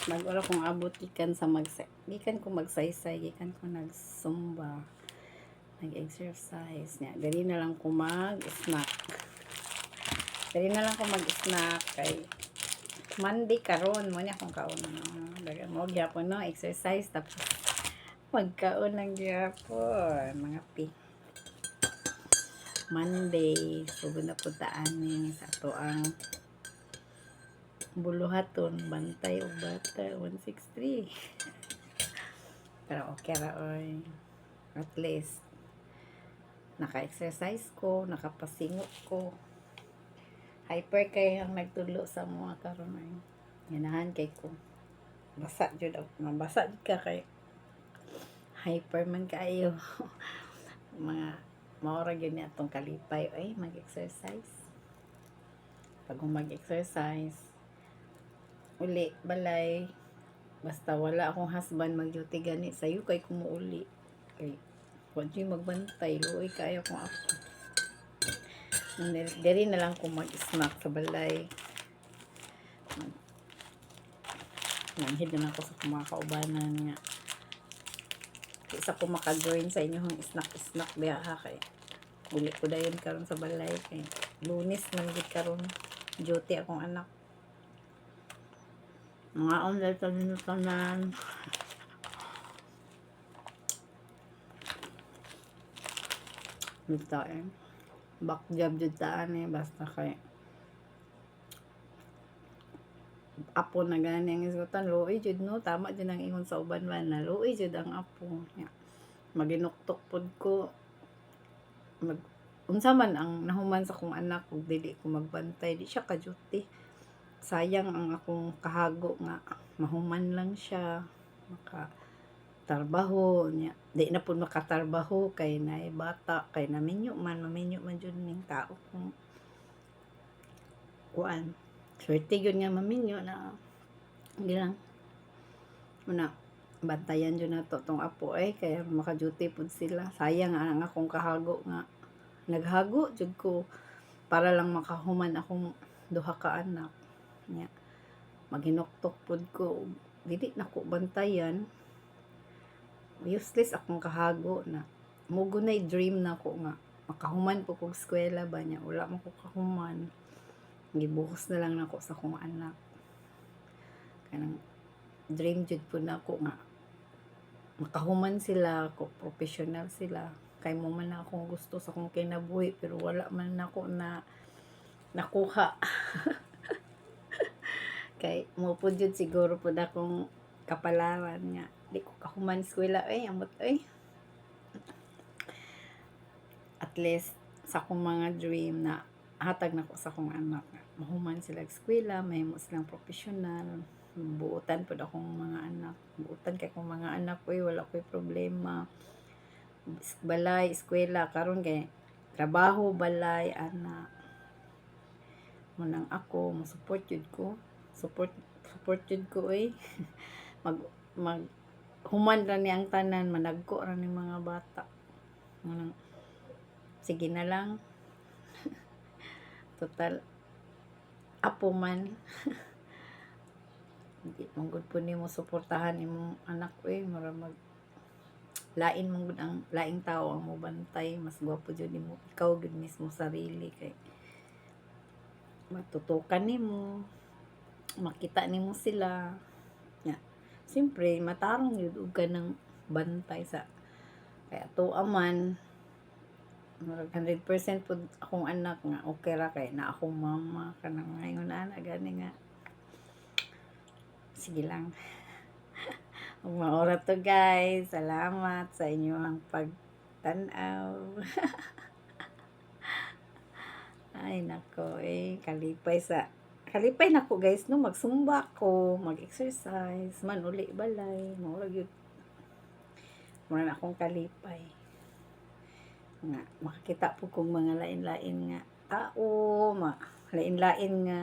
Mag-ora kong abot gikan sa gikan ko magsaysay, gikan ko nagsumba, nag-exercise niya. Dali na lang ko mag-snack. Dali na lang ko mag-snack kay Monday karon mo niya kung kaon no. Daga mo gyapon no exercise tapos magkaon ng gyapon mga pi. Monday sugod na putaan ni sa to ang buluhaton bantay og bata 163. Pero okay ra oy. At least naka-exercise ko, nakapasingot ko. Hyper kay ang nagtulo sa mga karon ay. Ganahan kay ko. Basa jud ako. Mabasa jud ka kay hyper man kaayo. Mga maura gyud ni atong kalipay ay mag-exercise. Pag mag-exercise uli balay basta wala akong husband mag-duty gani sayo kay kumuuli kay wag yung magbantay luoy kayo kung ako diri na lang kung mag-snack sa balay nanghid na ako sa mga kaubanan nga isa ko maka-join sa inyong snack diha ha kay uli ko dayon karon sa balay kay Lunes man gid karon duty akong anak mga online sa minutanan mitain back job jud taan basta kay apo na gani ang isgutan luoy jud no tama jud ang ingon sa uban man na luoy jud ang apo maginuktok pod ko mag unsa man ang nahuman sa kong anak ug dili ko magbantay di siya ka duty sayang ang akong kahago nga mahuman lang siya maka tarbaho niya di na pud makatarbaho kay naay bata kay maminyo man jud ning tao kung kuan swerte yun nga maminyo na hindi lang muna bantayan jud nato tong apo ay kaya maka-duty pud sila sayang ang akong kahago nga naghago jud ko para lang makahuman akong duha ka anak nya maginuktok pud ko dili nako bantayan useless akong kahago na mugunay dream nako nga makahuman po kog eskwela ba nya wala man ko kahuman gibuhos na lang nako sa akong anak kanang dream jud pud nako nga makahuman sila ko professional sila kay mo man akong gusto sa akong kinabuhi pero wala man nako na nakuha kay mo pud jud siguro pud akong kapalaran nga di ko kahuman eskwela ay amot ay at least sa akong mga dream na hatag nako sa akong anak mahuman sila eskwela mahimo silang professional buutan pud akong mga anak buutan kay akong mga anak oy wala koy problema balay eskwela karon kay trabaho balay anak mo nang ako mo support jud ko support jud ko oy mag human ra ni ang tanan managko ra ni mga bata manang sige na lang total apo man hindi mong gud po nimo suportahan imong anak oy mura mag lain mong gud ang laing tao ang mo bantay mas gwapo jud nimo ikaw gud mismo sarili kay matutukan nimo makita nimo sila nya siyempre matarong yun og kanang bantay sa kaya ato aman 100% pud akong anak nga okay ra kay na akong mama kanang ngayon ana gani nga sige lang ug maora to guys salamat sa inyong pagtan-aw ay nako kalipay nako guys no magsumba ko mag-exercise man uli balay maura gyud mura na akong kalipay nga makakita po kong mga lain-lain nga tao lain-lain nga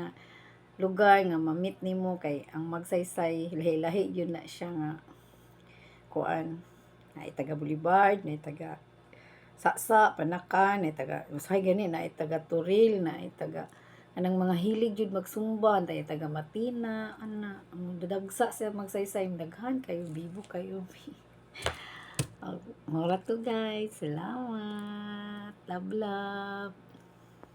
lugar nga ma-meet nimo kay ang magsaysay lahi-lahi yun na siya nga kuan na taga Boulevard na taga Saksa, Panakan, na taga Masay gani na taga Turil, na taga anang mga hilig jud magsumba tayo taga Matina ana ang dadagsa sa magsaysay daghan kayo bibo kayo. Mura to guys, salamat, love love.